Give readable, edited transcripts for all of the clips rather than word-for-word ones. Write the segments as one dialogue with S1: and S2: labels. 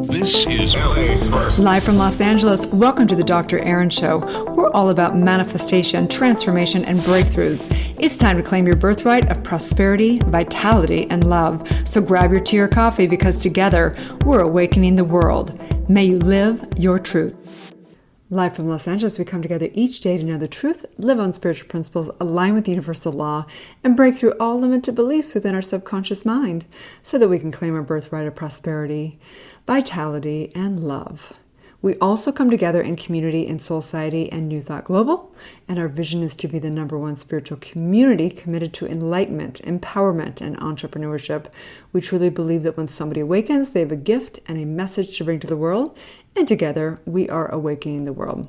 S1: This is LA's first.
S2: Live from Los Angeles, welcome to the Dr. Erin Show. We're all about manifestation, transformation, and breakthroughs. It's time to claim your birthright of prosperity, vitality, and love. So grab your tea or coffee because together, we're awakening the world. May you live your truth. Live from Los Angeles, we come together each day to know the truth, live on spiritual principles, align with universal law, and break through all limited beliefs within our subconscious mind so that we can claim our birthright of prosperity, vitality, and love. We also come together in community in Soul Society and New Thought Global, and our vision is to be the #1 spiritual community committed to enlightenment, empowerment, and entrepreneurship. We truly believe that when somebody awakens, they have a gift and a message to bring to the world, and together we are awakening the world.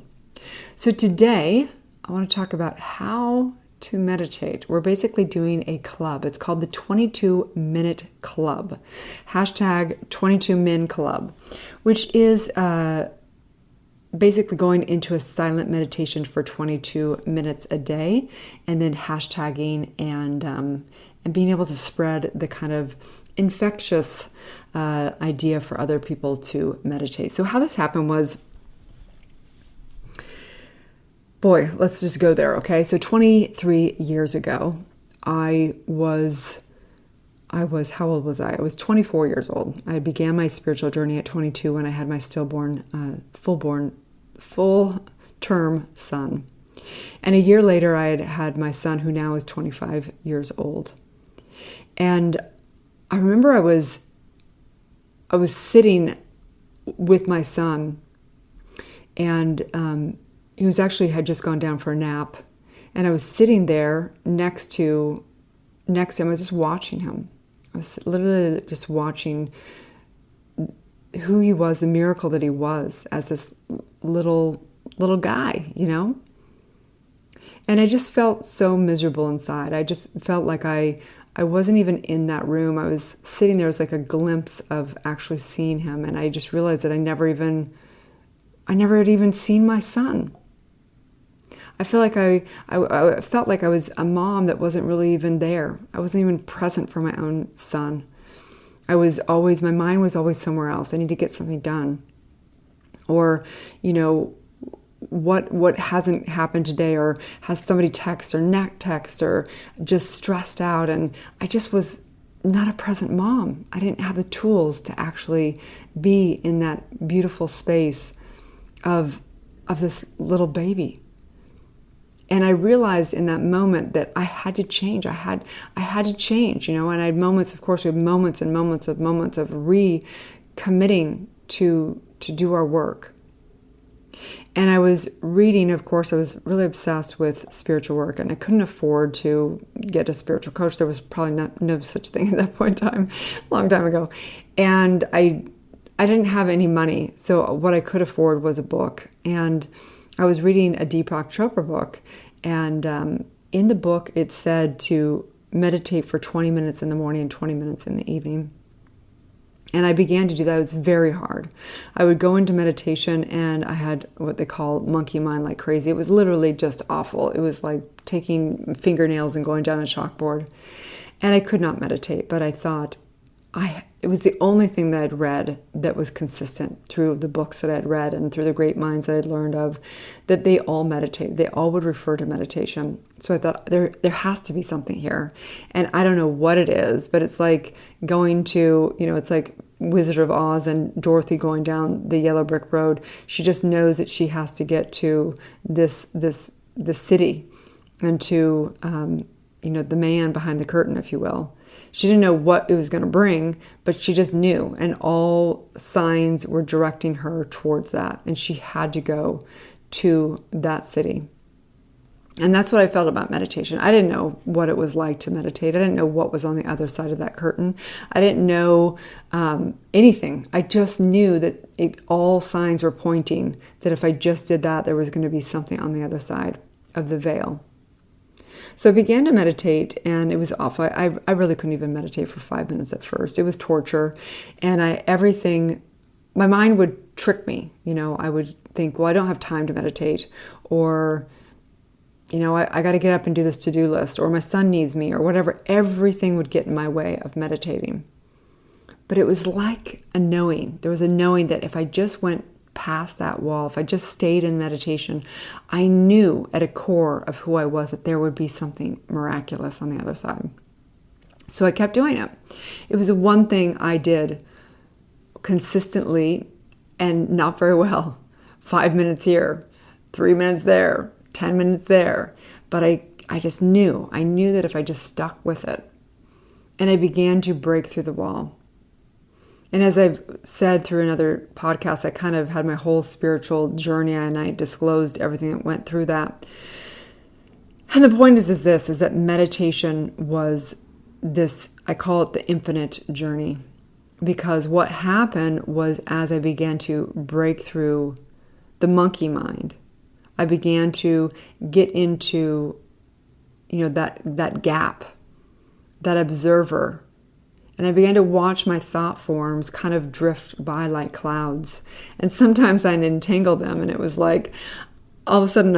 S2: So today, I want to talk about how to meditate. We're basically doing a club. It's called the 22-Minute Club, hashtag 22min Club, which is basically going into a silent meditation for 22 minutes a day, and then hashtagging and being able to spread the kind of infectious idea for other people to meditate. So how this happened was, boy, let's just go there, okay? So 23 years ago, I was, how old was I? I was 24 years old. I began my spiritual journey at 22 when I had my stillborn, full-term son. And a year later, I had my son, who now is 25 years old. And I remember I was sitting with my son, and he had just gone down for a nap, and I was sitting there next to him. I was just watching him. I was literally just watching who he was, the miracle that he was as this little guy, you know? And I just felt so miserable inside. I just felt like I wasn't even in that room. I was sitting there. It was like a glimpse of actually seeing him, and I just realized that I never had even seen my son. I feel like I felt like I was a mom that wasn't really even there. I wasn't even present for my own son. My mind was always somewhere else. I need to get something done. Or, you know, what hasn't happened today, or has somebody text or not text, or just stressed out. And I just was not a present mom. I didn't have the tools to actually be in that beautiful space of this little baby. And I realized in that moment that I had to change. I had to change, you know. And I had moments, of course, we have moments and moments of recommitting to do our work. And I was reading, of course, I was really obsessed with spiritual work, and I couldn't afford to get a spiritual coach. There was probably no such thing at that point in time, a long time ago. And I didn't have any money, so what I could afford was a book. And I was reading a Deepak Chopra book, and in the book it said to meditate for 20 minutes in the morning and 20 minutes in the evening. And I began to do that. It was very hard. I would go into meditation, and I had what they call monkey mind like crazy. It was literally just awful. It was like taking fingernails and going down a chalkboard. And I could not meditate, but I thought, it was the only thing that I'd read that was consistent through the books that I'd read and through the great minds that I'd learned of, that they all meditate. They all would refer to meditation. So I thought there has to be something here. And I don't know what it is, but it's like going to, you know, it's like Wizard of Oz and Dorothy going down the yellow brick road. She just knows that she has to get to the city and to, the man behind the curtain, if you will. She didn't know what it was going to bring, but she just knew, and all signs were directing her towards that, and she had to go to that city. And that's what I felt about meditation. I didn't know what it was like to meditate. I didn't know what was on the other side of that curtain. I didn't know anything. I just knew that all signs were pointing that if I just did that, there was going to be something on the other side of the veil. So I began to meditate, and it was awful. I really couldn't even meditate for 5 minutes at first. It was torture, and my mind would trick me. You know, I would think, well, I don't have time to meditate, or, you know, I got to get up and do this to-do list, or my son needs me, or whatever. Everything would get in my way of meditating. But it was like a knowing. There was a knowing that if I just went past that wall, if I just stayed in meditation, I knew at a core of who I was that there would be something miraculous on the other side. So I kept doing it. It was the one thing I did consistently and not very well. 5 minutes here, 3 minutes there, 10 minutes there. But I just knew. I knew that if I just stuck with it, and I began to break through the wall. And as I've said through another podcast, I kind of had my whole spiritual journey, and I disclosed everything that went through that. And the point is that meditation was this, I call it the infinite journey. Because what happened was, as I began to break through the monkey mind, I began to get into, that gap, that observer. And I began to watch my thought forms kind of drift by like clouds. And sometimes I'd entangle them, and it was like, all of a sudden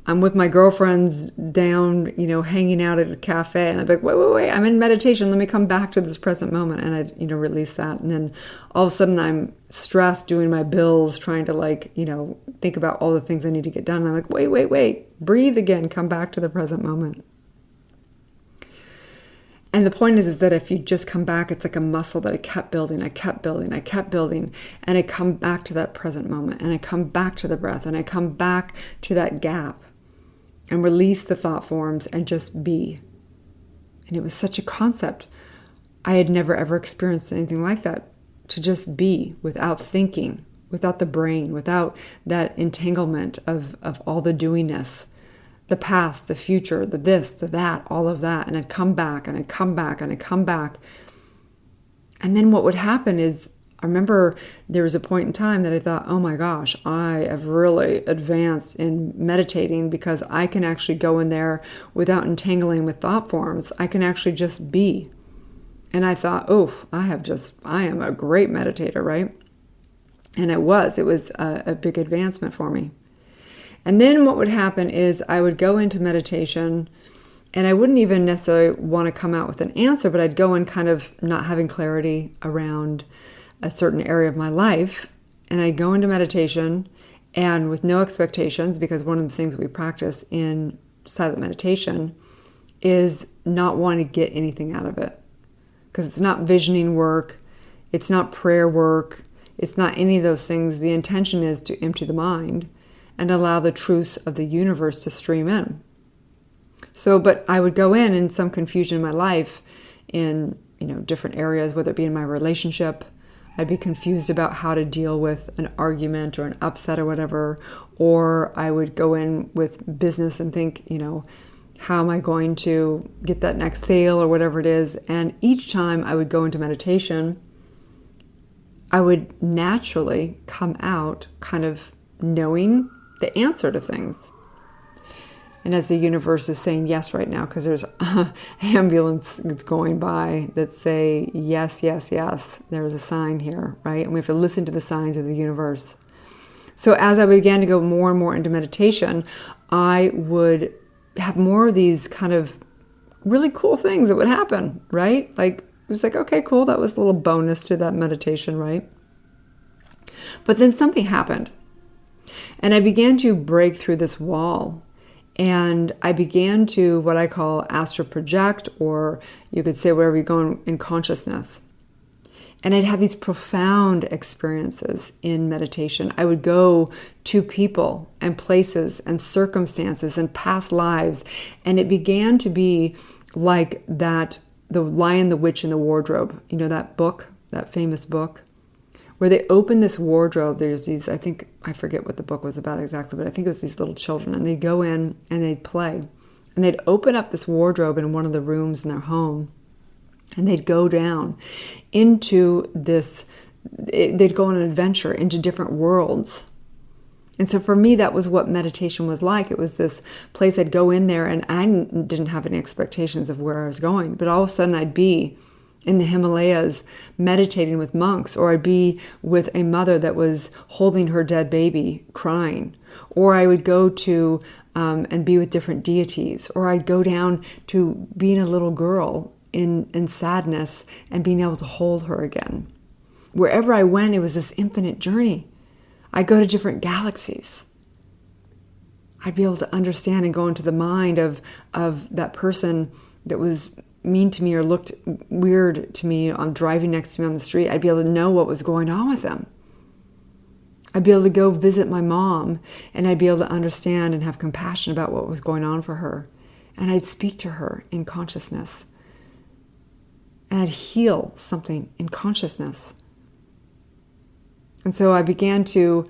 S2: I'm with my girlfriends down, hanging out at a cafe, and I'd be like, wait, I'm in meditation. Let me come back to this present moment. And I'd, release that. And then all of a sudden I'm stressed doing my bills, trying to think about all the things I need to get done. And I'm like, wait, breathe again, come back to the present moment. And the point is that if you just come back, it's like a muscle that I kept building, and I come back to that present moment, and I come back to the breath, and I come back to that gap, and release the thought forms and just be. And it was such a concept. I had never ever experienced anything like that, to just be without thinking, without the brain, without that entanglement of all the doingness. The past, the future, the this, the that, all of that. And I'd come back, and I'd come back, and I'd come back. And then what would happen is, I remember there was a point in time that I thought, oh my gosh, I have really advanced in meditating, because I can actually go in there without entangling with thought forms. I can actually just be. And I thought, I am a great meditator, right? And it was a big advancement for me. And then what would happen is I would go into meditation, and I wouldn't even necessarily want to come out with an answer, but I'd go in kind of not having clarity around a certain area of my life. And I'd go into meditation and with no expectations, because one of the things we practice in silent meditation is not wanting to get anything out of it. Because it's not visioning work, it's not prayer work, it's not any of those things. The intention is to empty the mind and allow the truths of the universe to stream in. But I would go in some confusion in my life in, different areas, whether it be in my relationship. I'd be confused about how to deal with an argument or an upset or whatever. Or I would go in with business and think, how am I going to get that next sale or whatever it is? And each time I would go into meditation, I would naturally come out kind of knowing the answer to things. And as the universe is saying yes right now, because there's an ambulance that's going by that say yes, yes, yes, there's a sign here, right? And we have to listen to the signs of the universe. So as I began to go more and more into meditation, I would have more of these kind of really cool things that would happen, right? Like, it was like, okay, cool, that was a little bonus to that meditation, right? But then something happened. And I began to break through this wall, and I began to what I call astral project, or you could say wherever you go in consciousness. And I'd have these profound experiences in meditation. I would go to people and places and circumstances and past lives, and it began to be like that, The Lion, the Witch, and the Wardrobe. That book, that famous book, where they open this wardrobe. There's these, I forget what the book was about exactly, but I think it was these little children, and they'd go in and they'd play. And they'd open up this wardrobe in one of the rooms in their home, and they'd go down into they'd go on an adventure into different worlds. And so for me, that was what meditation was like. It was this place I'd go in there, and I didn't have any expectations of where I was going, but all of a sudden I'd be in the Himalayas meditating with monks, or I'd be with a mother that was holding her dead baby crying, or I would go to and be with different deities, or I'd go down to being a little girl in sadness and being able to hold her again. Wherever I went, it was this infinite journey. I'd go to different galaxies. I'd be able to understand and go into the mind of that person that was mean to me or looked weird to me on driving next to me on the street. I'd be able to know what was going on with them. I'd be able to go visit my mom, and I'd be able to understand and have compassion about what was going on for her. And I'd speak to her in consciousness. And I'd heal something in consciousness. And so I began to,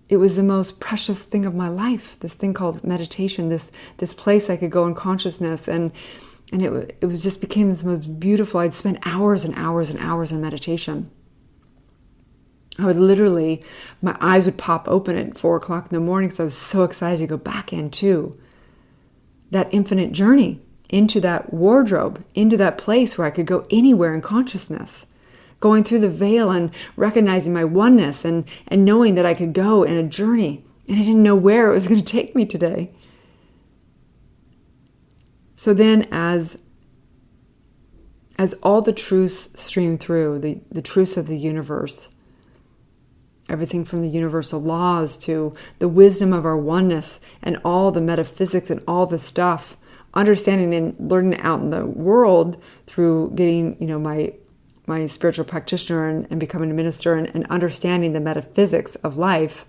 S2: it was the most precious thing of my life, this thing called meditation, this place I could go in consciousness, and it was just became this most beautiful. I'd spend hours and hours and hours in meditation. I would literally, my eyes would pop open at 4 o'clock in the morning because I was so excited to go back into that infinite journey, into that wardrobe, into that place where I could go anywhere in consciousness, going through the veil and recognizing my oneness and knowing that I could go in a journey, and I didn't know where it was going to take me today. So then as all the truths stream through, the truths of the universe, everything from the universal laws to the wisdom of our oneness and all the metaphysics and all the stuff, understanding and learning out in the world through getting, my spiritual practitioner and becoming a minister and understanding the metaphysics of life,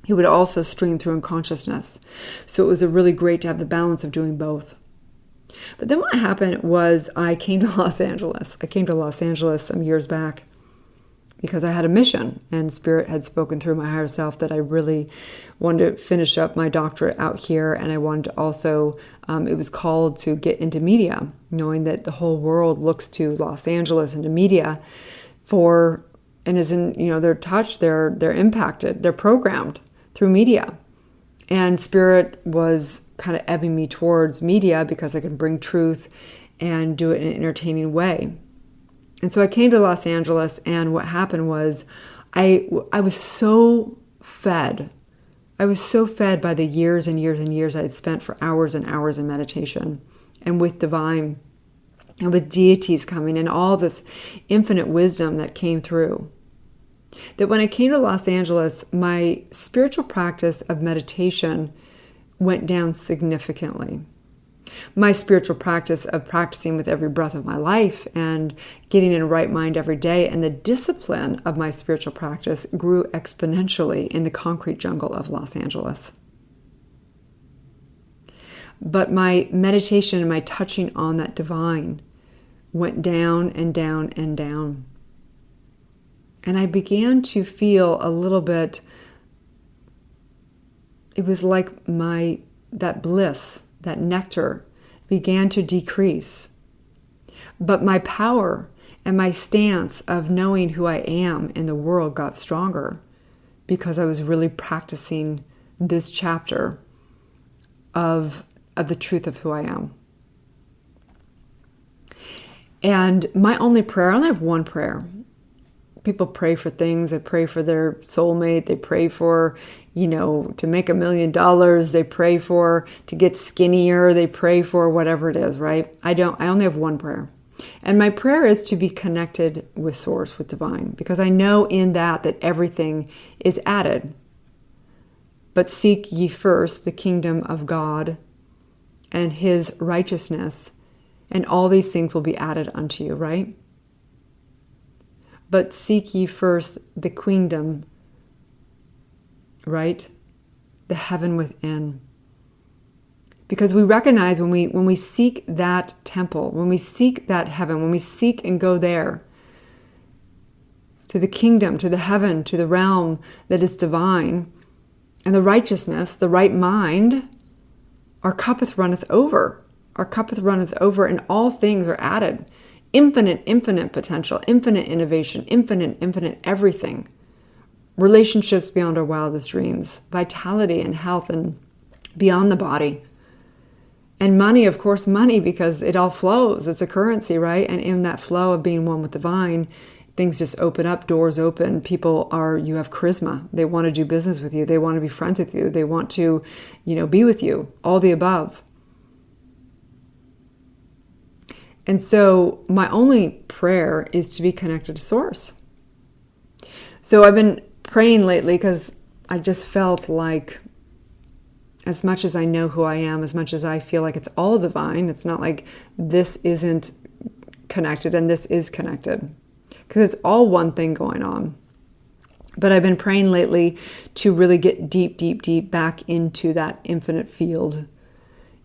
S2: he would also stream through in consciousness. So it was really great to have the balance of doing both. But then what happened was I came to Los Angeles. I came to Los Angeles some years back because I had a mission, and Spirit had spoken through my higher self that I really wanted to finish up my doctorate out here, and I wanted to also, it was called to get into media, knowing that the whole world looks to Los Angeles and to media and as in, they're touched, they're impacted, they're programmed through media. And Spirit was kind of ebbing me towards media because I can bring truth and do it in an entertaining way. And so I came to Los Angeles, and what happened was I was so fed. I was so fed by the years and years and years I had spent for hours and hours in meditation and with divine and with deities coming and all this infinite wisdom that came through, that when I came to Los Angeles, my spiritual practice of meditation went down significantly. My spiritual practice of practicing with every breath of my life and getting in a right mind every day, and the discipline of my spiritual practice grew exponentially in the concrete jungle of Los Angeles. But my meditation and my touching on that divine went down and down and down. And I began to feel a little bit, it was like that bliss, that nectar began to decrease. But my power and my stance of knowing who I am in the world got stronger because I was really practicing this chapter of the truth of who I am. And my only prayer, I only have one prayer. People pray for things. They pray for their soulmate. They pray for, to make $1 million. They pray for to get skinnier. They pray for whatever it is, right? I only have one prayer. And my prayer is to be connected with Source, with divine, because I know in that everything is added. But seek ye first the kingdom of God and his righteousness, and all these things will be added unto you, right? But seek ye first the kingdom, right? The heaven within. Because we recognize when we seek that temple, when we seek that heaven, when we seek and go there, to the kingdom, to the heaven, to the realm that is divine, and the righteousness, the right mind, our cuppeth runneth over. Our cuppeth runneth over, and all things are added. Infinite potential, infinite innovation, infinite everything. Relationships beyond our wildest dreams, vitality and health and beyond the body. And money, of course, money, because it all flows. It's a currency, right? And in that flow of being one with divine, things just open up, doors open. You have charisma. They want to do business with you. They want to be friends with you. They want to, be with you. All the above. And so my only prayer is to be connected to Source. So I've been praying lately because I just felt like, as much as I know who I am, as much as I feel like it's all divine, it's not like this isn't connected and this is connected, because it's all one thing going on. But I've been praying lately to really get deep, deep, deep back into that infinite field,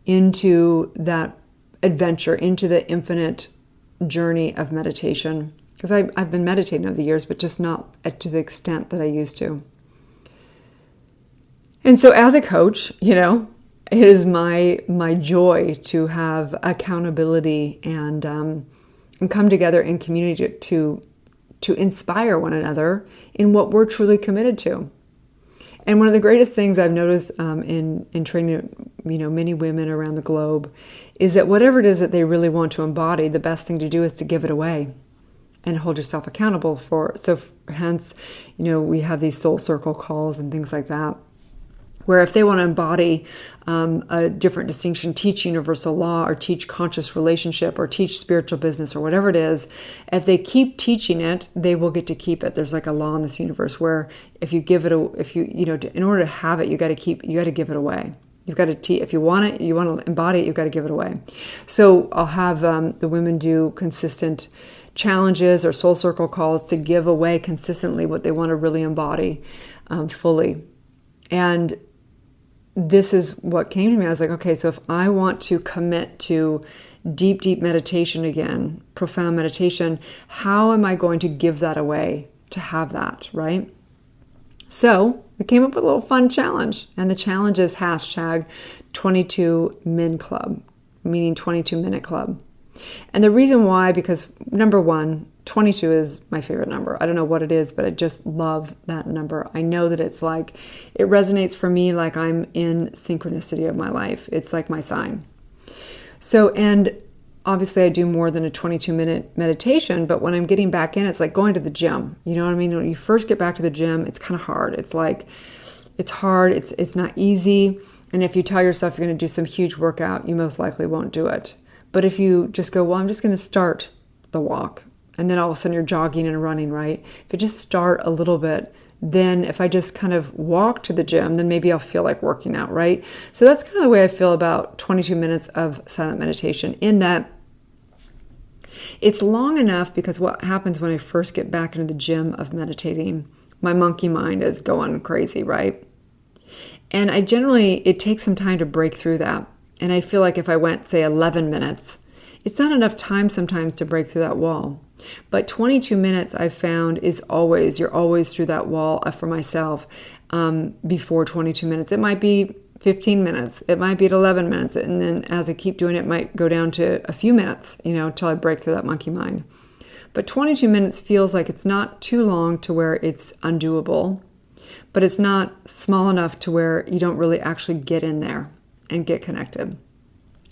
S2: into that adventure, into the infinite journey of meditation. Because I've been meditating over the years, but just not to the extent that I used to. And so as a coach, it is my joy to have accountability and come together in community to inspire one another in what we're truly committed to. And one of the greatest things I've noticed in training, many women around the globe, is that whatever it is that they really want to embody, the best thing to do is to give it away and hold yourself accountable for. So hence, we have these soul circle calls and things like that, where if they want to embody a different distinction, teach universal law or teach conscious relationship or teach spiritual business or whatever it is, if they keep teaching it, they will get to keep it. There's like a law in this universe where if you give it, in order to have it, you got to give it away. You've got to if you want it, you want to embody it, you've got to give it away. So I'll have the women do consistent challenges or soul circle calls to give away consistently what they want to really embody fully. And this is what came to me. I was like, okay, so if I want to commit to deep, deep meditation again, profound meditation, how am I going to give that away to have that, right? So we came up with a little fun challenge. And the challenge is hashtag 22MinClub, meaning 22-minute club. And the reason why, because number one, 22 is my favorite number. I don't know what it is, but I just love that number. I know that it resonates for me like I'm in synchronicity of my life. It's like my sign. So, and obviously I do more than a 22-minute meditation, but when I'm getting back in, it's like going to the gym. You know what I mean? When you first get back to the gym, it's kind of hard. It's hard. It's not easy. And if you tell yourself you're going to do some huge workout, you most likely won't do it. But if you just go, well, I'm just going to start the walk, and then all of a sudden you're jogging and running, right? If you just start a little bit, then if I just kind of walk to the gym, then maybe I'll feel like working out, right? So that's kind of the way I feel about 22 minutes of silent meditation, in that it's long enough, because what happens when I first get back into the gym of meditating, my monkey mind is going crazy, right? And it takes some time to break through that. And I feel like if I went, say, 11 minutes, it's not enough time sometimes to break through that wall. But 22 minutes I've found you're always through that wall for myself before 22 minutes. It might be 15 minutes. It might be at 11 minutes. And then as I keep doing it, it might go down to a few minutes, until I break through that monkey mind. But 22 minutes feels like it's not too long to where it's undoable, but it's not small enough to where you don't really actually get in there and get connected.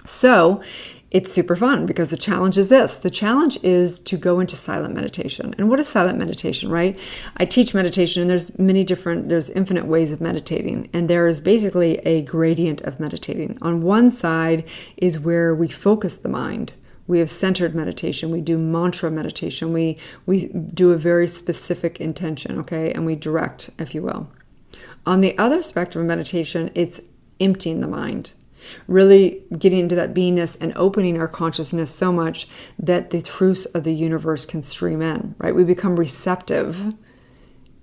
S2: So it's super fun, because the challenge is this. The challenge is to go into silent meditation. And what is silent meditation, right? I teach meditation, and there's infinite ways of meditating. And there is basically a gradient of meditating. On one side is where we focus the mind. We have centered meditation. We do mantra meditation. We do a very specific intention, okay? And we direct, if you will. On the other spectrum of meditation, it's emptying the mind. Really getting into that beingness and opening our consciousness so much that the truths of the universe can stream in, right? We become receptive.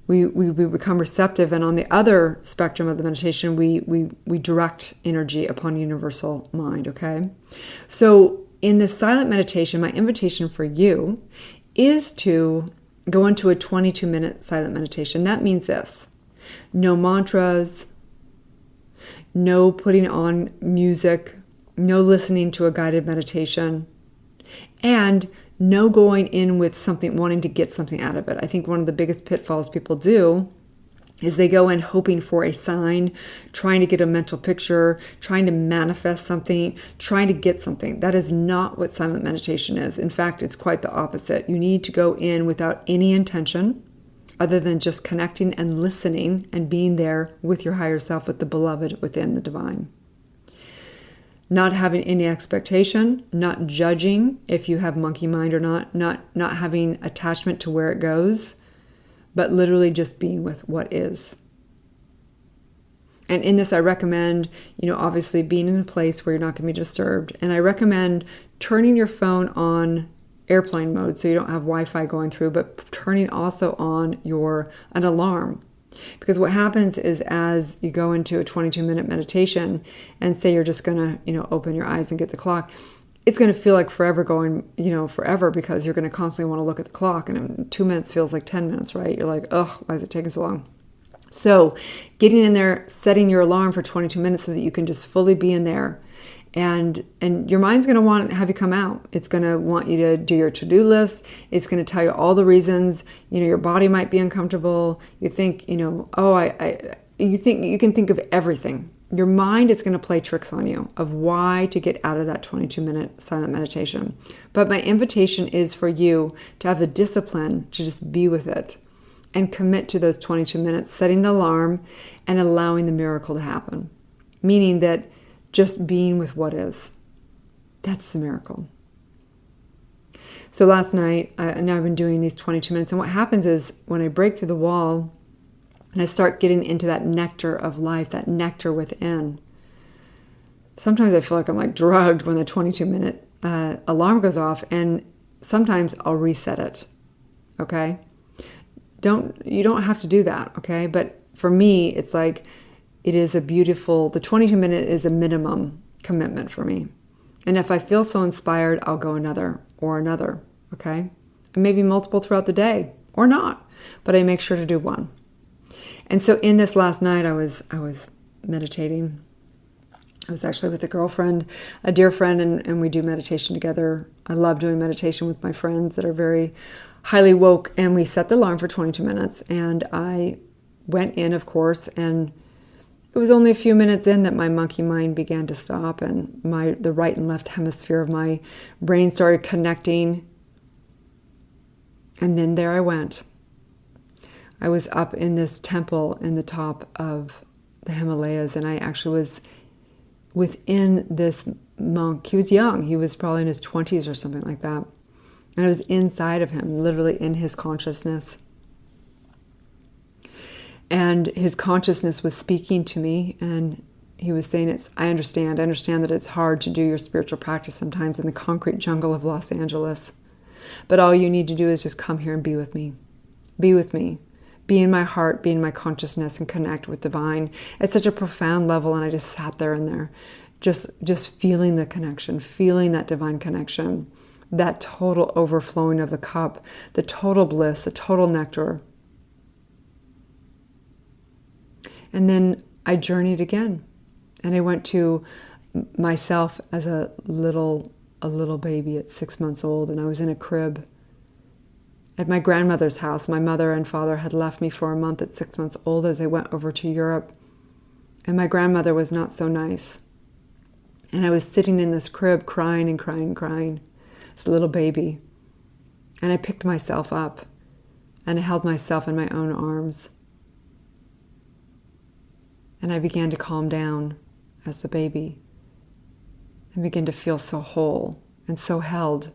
S2: We become receptive, and on the other spectrum of the meditation, we direct energy upon universal mind, okay? So in the silent meditation, my invitation for you is to go into a 22-minute silent meditation. That means this: no mantras, no putting on music, no listening to a guided meditation, and no going in with something, wanting to get something out of it. I think one of the biggest pitfalls people do is they go in hoping for a sign, trying to get a mental picture, trying to manifest something, trying to get something. That is not what silent meditation is. In fact, it's quite the opposite. You need to go in without any intention, other than just connecting and listening and being there with your higher self, with the beloved within the divine. not having any expectation, not judging if you have monkey mind or not having attachment to where it goes, but literally just being with what is. And in this, I recommend, obviously being in a place where you're not going to be disturbed. And I recommend turning your phone on airplane mode so you don't have Wi-Fi going through, but turning also on an alarm. Because what happens is as you go into a 22-minute meditation and say you're just going to, open your eyes and get the clock, it's going to feel like forever going, forever, because you're going to constantly want to look at the clock, and 2 minutes feels like 10 minutes, right? You're like, oh, why is it taking so long? So getting in there, setting your alarm for 22 minutes so that you can just fully be in there. And your mind's going to want to have you come out. It's going to want you to do your to-do list. It's going to tell you all the reasons, your body might be uncomfortable. You think, you think you can think of everything. Your mind is going to play tricks on you of why to get out of that 22-minute silent meditation. But my invitation is for you to have the discipline to just be with it and commit to those 22 minutes, setting the alarm and allowing the miracle to happen. Meaning that just being with what is. That's the miracle. So last night, now I've been doing these 22 minutes, and what happens is when I break through the wall and I start getting into that nectar of life, that nectar within, sometimes I feel like I'm like drugged when the 22-minute alarm goes off, and sometimes I'll reset it, okay? You don't have to do that, okay? But for me, it's like, it is the 22-minute is a minimum commitment for me. And if I feel so inspired, I'll go another, okay? And maybe multiple throughout the day, or not. But I make sure to do one. And so in this last night, I was meditating. I was actually with a girlfriend, a dear friend, and we do meditation together. I love doing meditation with my friends that are very highly woke. And we set the alarm for 22 minutes. And I went in, of course, and it was only a few minutes in that my monkey mind began to stop, and the right and left hemisphere of my brain started connecting. And then there I went. I was up in this temple in the top of the Himalayas, and I actually was within this monk. He was young. He was probably in his 20s or something like that. And I was inside of him, literally in his consciousness. And his consciousness was speaking to me, and he was saying, I understand that it's hard to do your spiritual practice sometimes in the concrete jungle of Los Angeles. But all you need to do is just come here and be with me. Be with me. Be in my heart, be in my consciousness, and connect with divine at such a profound level. And I just sat there in there, just feeling the connection, feeling that divine connection, that total overflowing of the cup, the total bliss, the total nectar. And then I journeyed again, and I went to myself as a little baby at 6 months old, and I was in a crib at my grandmother's house. My mother and father had left me for a month at 6 months old as I went over to Europe, and my grandmother was not so nice. And I was sitting in this crib crying and crying and crying as a little baby. And I picked myself up, and I held myself in my own arms. And I began to calm down as the baby and began to feel so whole and so held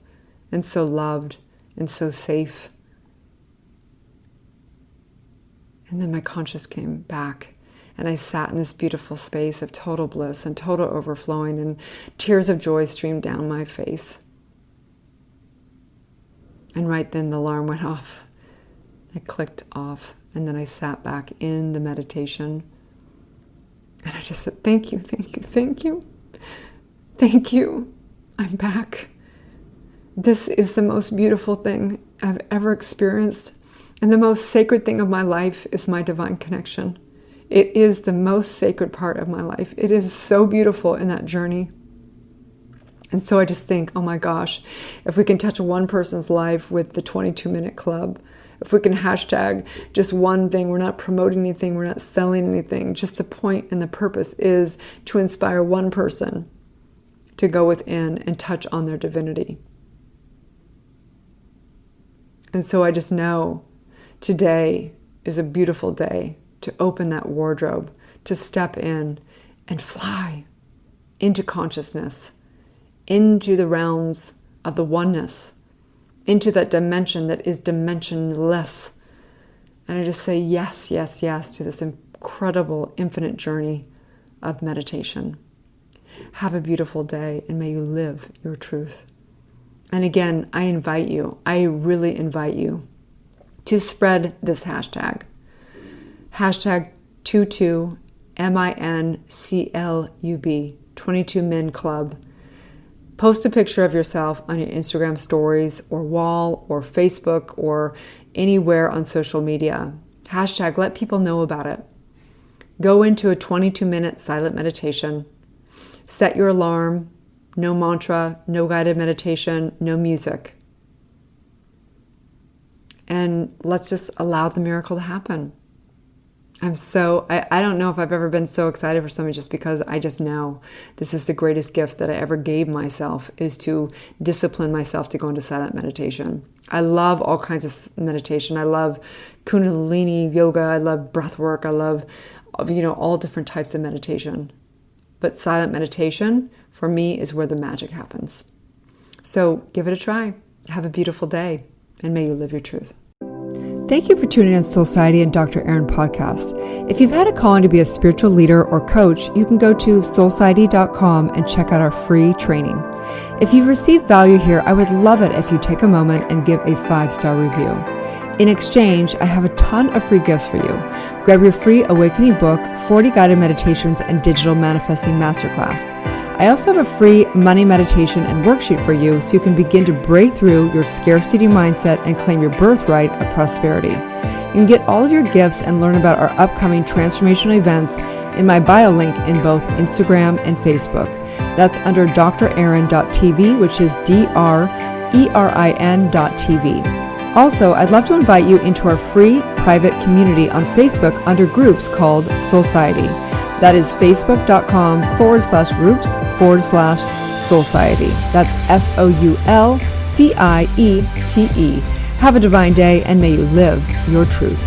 S2: and so loved and so safe. And then my conscious came back, and I sat in this beautiful space of total bliss and total overflowing, and tears of joy streamed down my face. And right then the alarm went off. I clicked off, and then I sat back in the meditation. And I just said, thank you, thank you, thank you. Thank you. I'm back. This is the most beautiful thing I've ever experienced. And the most sacred thing of my life is my divine connection. It is the most sacred part of my life. It is so beautiful in that journey. And so I just think, oh my gosh, if we can touch one person's life with the 22-minute club, if we can hashtag just one thing, we're not promoting anything, we're not selling anything, just the point and the purpose is to inspire one person to go within and touch on their divinity. And so I just know today is a beautiful day to open that wardrobe, to step in and fly into consciousness, into the realms of the oneness, into that dimension that is dimensionless. And I just say yes, yes, yes to this incredible, infinite journey of meditation. Have a beautiful day, and may you live your truth. And again, I really invite you to spread this hashtag. Hashtag 22MINCLUB, 22 Men Club. Post a picture of yourself on your Instagram stories or wall or Facebook or anywhere on social media. Hashtag, let people know about it. Go into a 22-minute silent meditation. Set your alarm. No mantra, no guided meditation, no music. And let's just allow the miracle to happen. I don't know if I've ever been so excited for something, just because I just know this is the greatest gift that I ever gave myself, is to discipline myself to go into silent meditation. I love all kinds of meditation. I love Kundalini yoga. I love breath work. I love, all different types of meditation. But silent meditation, for me, is where the magic happens. So give it a try. Have a beautiful day, and may you live your truth. Thank you for tuning in to Soulciety and Dr. Erin podcast. If you've had a calling to be a spiritual leader or coach, you can go to soulciety.com and check out our free training. If you've received value here, I would love it if you take a moment and give a 5-star review. In exchange, I have a ton of free gifts for you. Grab your free Awakening book, 40 guided meditations, and digital manifesting masterclass. I also have a free money meditation and worksheet for you, so you can begin to break through your scarcity mindset and claim your birthright of prosperity. You can get all of your gifts and learn about our upcoming transformational events in my bio link in both Instagram and Facebook. That's under drerin.tv, which is DRERIN.tv. Also, I'd love to invite you into our free private community on Facebook under groups called Soulciety. That is facebook.com/groups/Soulciety. That's SOULCIETE. Have a divine day, and may you live your truth.